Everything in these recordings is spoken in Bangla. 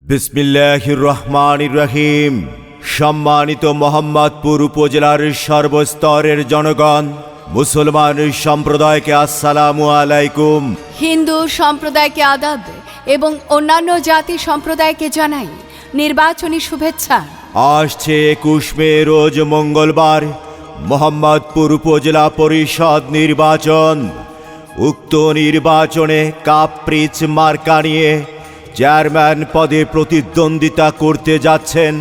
বিসমিল্লাহির রহমানির রহিম। সম্মানিত মোহাম্মদপুর উপজেলার সর্বস্তরের জনগণ, মুসলমান সম্প্রদায়কে আসসালামু আলাইকুম। হিন্দু সম্প্রদায়কে আদাব এবং অন্যান্য জাতি সম্প্রদায়কে জানাই নির্বাচনী শুভেচ্ছা। আসছে 21 মে রোজ মঙ্গলবার মোহাম্মদপুর উপজেলা পরিষদ নির্বাচন। উক্ত নির্বাচনে কাপ্রিচ মার্কা নিয়ে চেয়ারম্যান পদে প্রতিদ্বন্দ্বিতা করতে যাচ্ছেন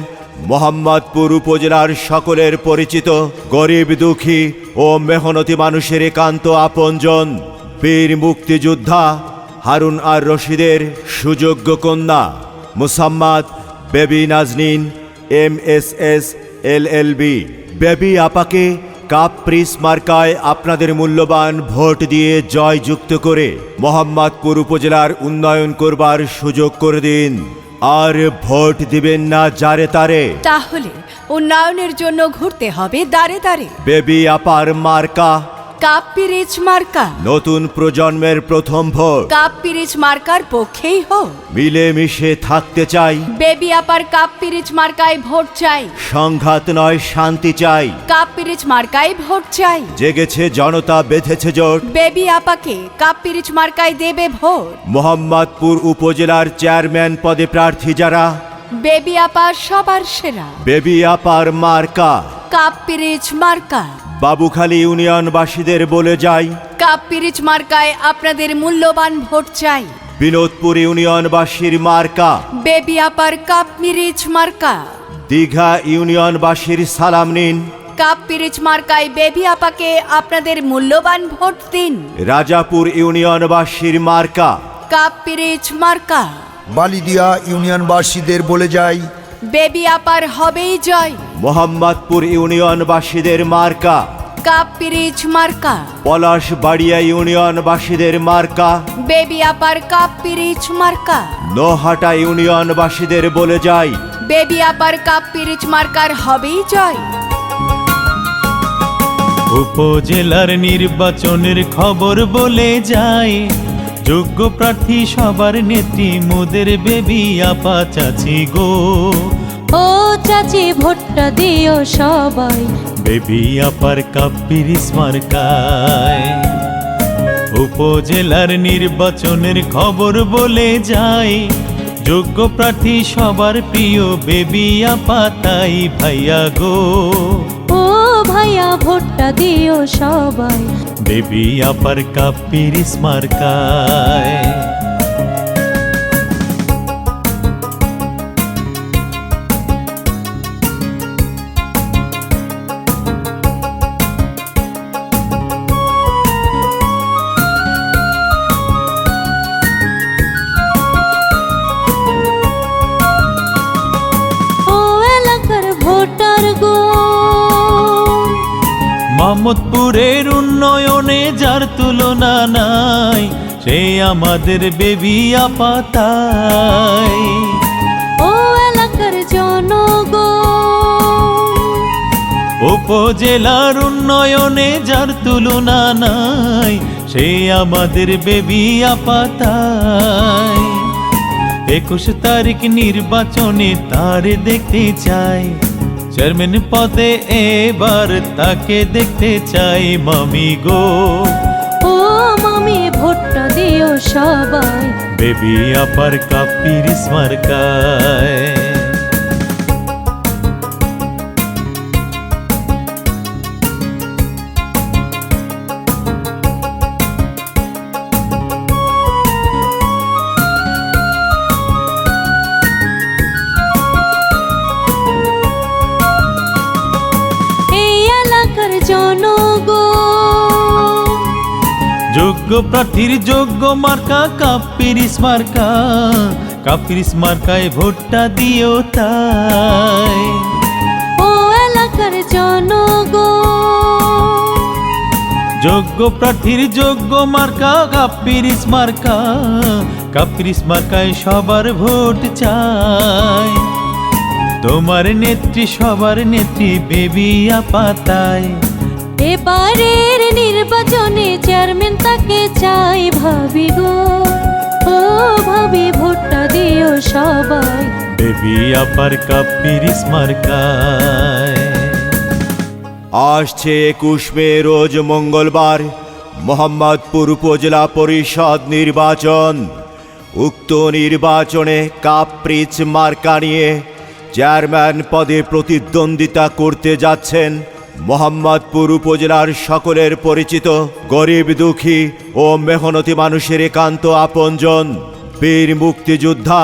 মোহাম্মদপুর উপজেলার সকলের পরিচিত গরিব দুঃখী ও মেহনতি মানুষের একান্ত আপনজন বীর মুক্তিযোদ্ধা হারুন আর রশিদের সুযোগ্য কন্যা Mosammat Baby Nazneen MSS LLB। Baby আপাকে কাপ্রিস মার্কায় আপনাদের মূল্যবান ভোট দিয়ে জয়যুক্ত করে মোহাম্মদপুর উপজেলার উন্নয়ন করবার সুযোগ করে দিন। আর ভোট দিবেন না যারে তারে, তাহলে উন্নয়নের জন্য ঘুরতে হবে দাঁড়ে দাঁড়ে। বেবি আপার মার্কা কাপ্রিচ মার্কা, নতুন প্রজন্মের প্রথম ভোট। কাপ্রিচ মার্কার পক্ষেই হোক। মিলেমিশে থাকতে চাই, বেবি আপার কাপ্রিচ মার্কায় ভোট চাই। সংঘাত নয় শান্তি চাই। কাপ্রিচ মার্কায় ভোট চাই। জেগেছে জনতা, বেঁধেছে জোট, বেবি আপাকে কাপ্রিচ মার্কায় দেবে ভোট। মোহাম্মদপুর উপজেলার চেয়ারম্যান পদে প্রার্থী যারা, বেবি আপা সবার সেরা। বেবি আপার মার্কা কাপ্রিচ মার্কা। বাবুখালী ইউনিয়নবাসীদের বলে যাই, কাপ্রিচ মার্কায় আপনাদের মূল্যবান ভোট চাই। বিনোদপুর ইউনিয়নবাসীর মার্কা বেবি আপার কাপ্রিচ মার্কা। দীঘা ইউনিয়নবাসীর সালাম নিন, কাপ্রিচ মার্কায় বেবি আপাকে আপনাদের মূল্যবান ভোট দিন। রাজাপুর ইউনিয়নবাসীর মার্কা কাপ্রিচ মার্কা। বালিদিয়া ইউনিয়নবাসীদের বলে যাই, বেবি আপার হবেই জয়। মোহাম্মদপুর ইউনিয়নবাসীদের মার্কা কাপ্রিচ মার্কা। পলাশবাড়িয়া ইউনিয়নবাসীদের মার্কা বেবি আপার কাপ্রিচ মার্কা। নোহাটা ইউনিয়নবাসীদের বলে যাই, বেবি আপার কাপ্রিচ মার্কার হবেই জয়। উপজেলার নির্বাচনের খবর বলে যায়, যোগ্য প্রার্থী সবার নেত্রী মোদের বেবি আপা চাচি গো। ও চাচি ভোটটা দিও সবাই, বেবি আপার কাপ্রিচ মার্কায়। উপজেলার নির্বাচনের খবর বলে যায়, যোগ্য প্রার্থী সবার প্রিয় বেবি আপা তাই ভাইয়া গো। ও ভাইয়া ভোটটা দিও সবাই, বেবি আপার কাপ্রিচ মার্কায়। ও এলাকার ভোটার গো, মোহাম্মদপুরের উন্নয়নে যার তুলনা নাই, সে আমাদের বেবি আপা তাই। ও এলাকার জনগণ, উপজেলার উন্নয়নে যার তুলনা নাই, সে আমাদের বেবি আপা তাই। 21 তারিখ নির্বাচনে তার দেখতে চাই, চেয়ারম্যান পদে এবার তাকে দেখতে চাই মামি গো। ও মামি ভোটটা দিও সবাই, বেবি আপার কাপ্রিচ মার্কায়। এই এলাকার জনগণ, যোগ্য প্রার্থীর যোগ্য মার্কা কাপ্রিচ মার্কা। কাপ্রিচ মার্কায় ভোটটা দিও তাই। ও এলাকার জনগণ, যোগ্য প্রার্থীর যোগ্য মার্কা কাপ্রিচ মার্কা। কাপ্রিচ মার্কায় সবার ভোট চাই, তোমার নেত্রী সবার নেত্রী বেবি আপা তাই। এবারের নির্বাচনে চেয়ারম্যান তাকে চাই ভাবি গো। ও ভাবি ভোটটা দিও সবাই, বেবি আপার কাপ্পিরিস মার্কায়। আসছে 21 মে রোজ মঙ্গলবার মোহাম্মদপুর উপজেলা পরিষদ নির্বাচন। উক্ত নির্বাচনে কাপ্রিচ মার্কা নিয়ে চেয়ারম্যান পদে প্রতিদ্বন্দ্বিতা করতে যাচ্ছেন মোহাম্মদপুর উপজেলার সকলের পরিচিত গরিব দুঃখী ও মেহনতি মানুষের একান্ত আপনজন বীর মুক্তিযোদ্ধা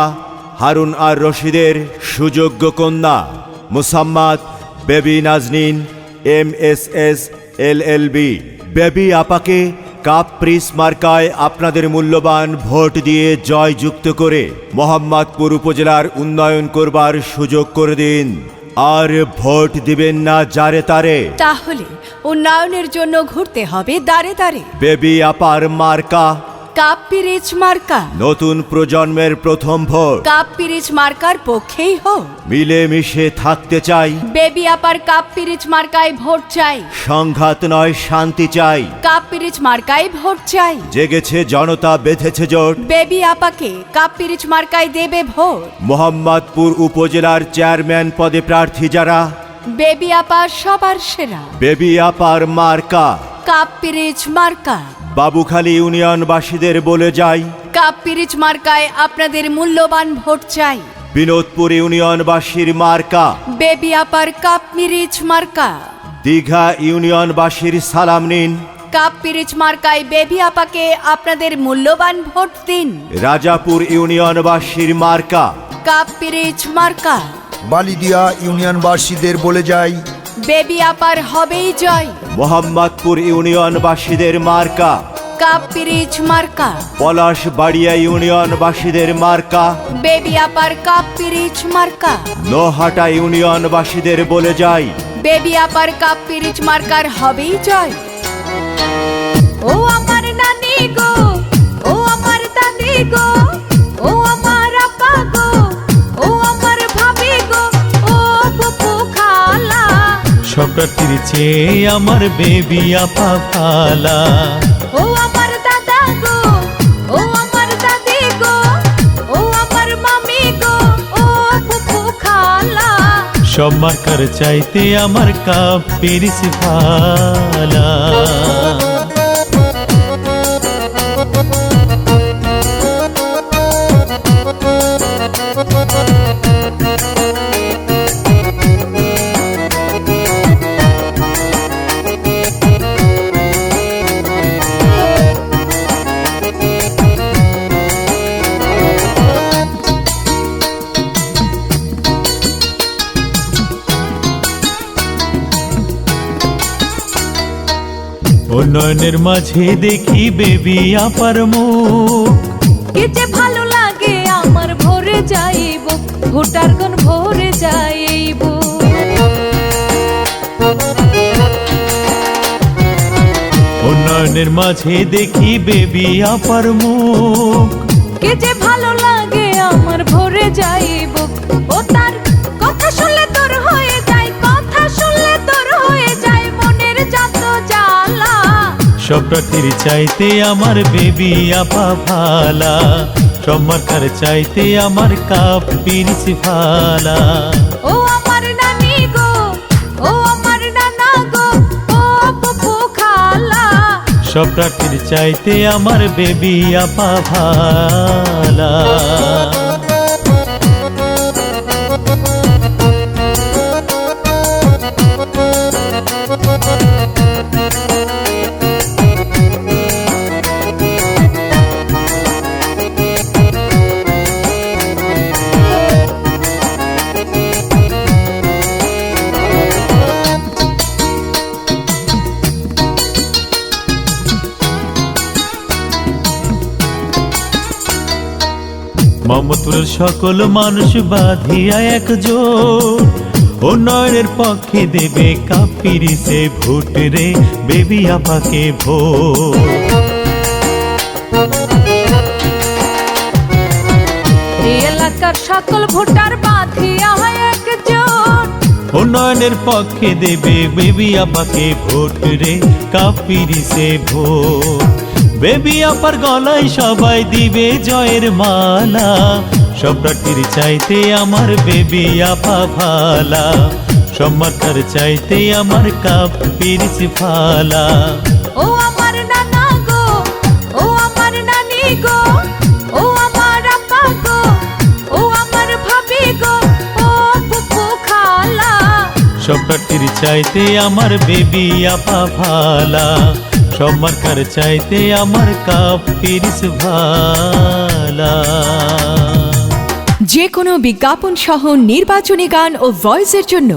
হারুন আর রশিদের সুযোগ্য কন্যা Mosammat Baby Nazneen MSS LLB। Baby আপাকে কাপ্রিস মার্কায় আপনাদের মূল্যবান ভোট দিয়ে জয়যুক্ত করে মোহাম্মদপুর উপজেলার উন্নয়ন করবার সুযোগ করে দিন। আর ভোট দিবেন না যারে তারে। তাহলে উন্নয়নের জন্য ঘুরতে হবে দাঁড়ে দাঁড়ে। বেবি আপার মার্কা কাপ্পিরিচ মার্কা। নতুন প্রজন্মের প্রথম ভোট। কাপ্পিরিচ মার্কার পক্ষেই হোক। মিলেমিশে থাকতে চাই। বেবি আপার কাপ্পিরিচ মার্কায় ভোট চাই। সংঘাত নয় শান্তি চাই। কাপ্পিরিচ মার্কায় ভোট চাই। জেগেছে জনতা বেঁধেছে জোট। বেবি আপাকে কাপ্পিরিচ মার্কায় দেবে ভোট। মোহাম্মদপুর উপজেলার চেয়ারম্যান পদে প্রার্থী যারা বেবি আপা সবার সেরা। বেবি আপার মার্কা কাপ্পিরিচ মার্কা। বাবুখালী ইউনিয়নবাসীদের বলে যাই কাপ্পিরিচ মার্কায় আপনাদের মূল্যবান ভোট চাই। বিনোদপুর ইউনিয়নবাসীর মার্কা বেবি আপার কাপ্পিরিচ মার্কা। দীঘা ইউনিয়নবাসীর সালাম নিন। কাপ্পিরিচ মার্কায় বেবি আপাকে আপনাদের মূল্যবান ভোট দিন। রাজাপুর ইউনিয়নবাসীর মার্কা কাপ্পিরিচ মার্কা। বালিদিয়া ইউনিয়নবাসীদের বলে যাই বেবি আপার হবেই জয়। মোহাম্মদপুর ইউনিয়নবাসীদের মার্কা কাপ্পিরিচ মার্কা। পলাশবাড়িয়া ইউনিয়নবাসীদের মার্কা বেবি আপার কাপ্পিরিচ মার্কা। নোহাটা ইউনিয়নবাসীদের বলে যাই বেবি আপার কাপ্পিরিচ মার্কার হবেই জয়। ও আমার নানি গো, ও আমার দাদি গো, ও আমার আপা গো, ও আমার ভাবি গো, ও ফুফু খালা। সব প্রার্থীর চেয়ে আমার বেবি আপা ভালা। ও আমার দাদা গো, ও আমার দাদি গো, ও আমার মামি গো, ও ফুফু খালা। সব মার্কার চাইতে আমার কাপ্পিরিস ভালা। উন্নয়নের মাঝে দেখি বেবি আপার মুখ। কি যে ভালো লাগে আমার ভরে যাইব, ভোটার গণ ভরে যাইব। উন্নয়নের মাঝে দেখি বেবি আপার মুখ। কি যে ভালো লাগে আমার ভরে যাইব। ও তার কথা শুনলে তোর হয়ে যায়, কথা শুনলে তোর হয়ে যায় মনের যত জ্বালা। সব প্রার্থীর চাইতে আমার বেবি আপা ভালা। সব মার্কার চাইতে আমার কাপ্পিরিস ভালা। ও আমার নানি গো, ও আমার নানা গো, ও ফুফু খালা। সব প্রার্থীর চাইতে আমার বেবি আপা ভালা। মোহাম্মদপুরের সকল মানুষ বাঁধিয়া একজোট। উন্নয়নের পক্ষে দেবে কাপ্পিরিসে ভোট রে, বেবি আপাকে ভোট। এই এলাকার সকল ভোটার বাঁধিয়া একজোট। উন্নয়নের পক্ষে দেবে বেবি আপাকে ভোট রে, কাপ্পিরিসে ভোট। বেবি আপার গলায় সবাই দিবে জয়ের মালা। সব প্রার্থীর চাইতে আমার বেবি আপা ভালা, সব মার্কার চাইতে আমার কাপ পিরিচ ভালা। ও আমার নানা গো, ও আমার নানি গো, ও আমার আপা গো, ও আমার ভাবি গো, ও ফুফু খালা। সব প্রার্থীর চাইতে আমার বেবি আপা ভালা, সব মার্কার চাইতে আমার কাপ পিরিচ ভালা। যে কোনো বিজ্ঞাপন সহ নির্বাচনী গান ও ভয়েসের জন্য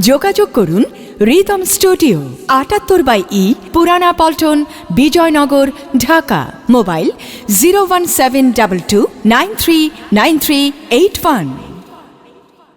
যোগাযোগ করুন রিদম স্টুডিও, ৭৮/ই, পুরানা পল্টন, বিজয়নগর, ঢাকা। মোবাইল 01722939381।